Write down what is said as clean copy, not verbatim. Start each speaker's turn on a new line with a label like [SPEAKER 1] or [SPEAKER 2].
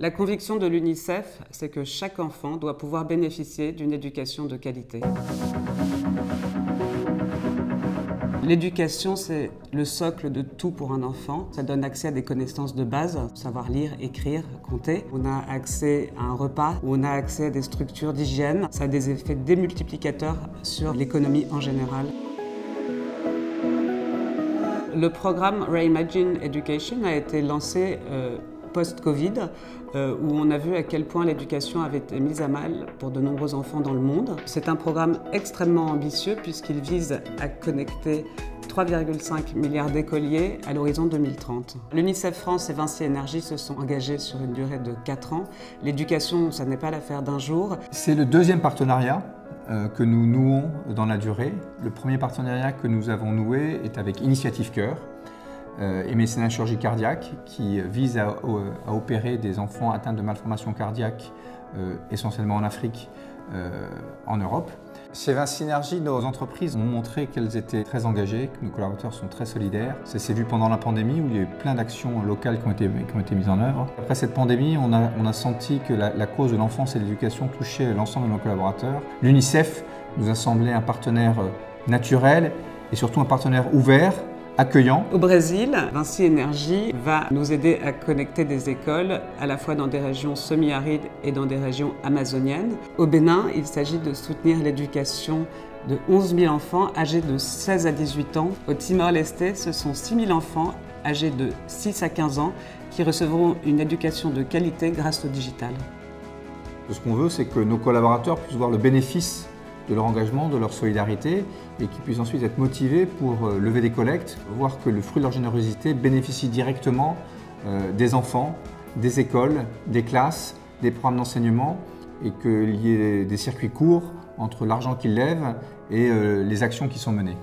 [SPEAKER 1] La conviction de l'UNICEF, c'est que chaque enfant doit pouvoir bénéficier d'une éducation de qualité. L'éducation, c'est le socle de tout pour un enfant. Ça donne accès à des connaissances de base, savoir lire, écrire, compter. On a accès à un repas, on a accès à des structures d'hygiène. Ça a des effets démultiplicateurs sur l'économie en général. Le programme Reimagine Education a été lancé post-Covid, où on a vu à quel point l'éducation avait été mise à mal pour de nombreux enfants dans le monde. C'est un programme extrêmement ambitieux puisqu'il vise à connecter 3,5 milliards d'écoliers à l'horizon 2030. L'UNICEF France et Vinci Énergie se sont engagés sur une durée de 4 ans. L'éducation, ça n'est pas l'affaire d'un jour.
[SPEAKER 2] C'est le deuxième partenariat que nous nouons dans la durée. Le premier partenariat que nous avons noué est avec Initiative Cœur et Mécénat Chirurgie Cardiaque qui vise à opérer des enfants atteints de malformations cardiaques essentiellement en Afrique, en Europe. Chez Vinci Énergie, nos entreprises ont montré qu'elles étaient très engagées, que nos collaborateurs sont très solidaires. Ça s'est vu pendant la pandémie où il y a eu plein d'actions locales qui ont été mises en œuvre. Après cette pandémie, on a senti que la cause de l'enfance et de l'éducation touchait l'ensemble de nos collaborateurs. L'UNICEF nous a semblé un partenaire naturel et surtout un partenaire ouvert, accueillant.
[SPEAKER 1] Au Brésil, Vinci Énergie va nous aider à connecter des écoles à la fois dans des régions semi-arides et dans des régions amazoniennes. Au Bénin, il s'agit de soutenir l'éducation de 11 000 enfants âgés de 16 à 18 ans. Au Timor-Leste, ce sont 6 000 enfants âgés de 6 à 15 ans qui recevront une éducation de qualité grâce au digital.
[SPEAKER 2] Ce qu'on veut, c'est que nos collaborateurs puissent voir le bénéfice de leur engagement, de leur solidarité et qu'ils puissent ensuite être motivés pour lever des collectes, voir que le fruit de leur générosité bénéficie directement des enfants, des écoles, des classes, des programmes d'enseignement et qu'il y ait des circuits courts entre l'argent qu'ils lèvent et les actions qui sont menées.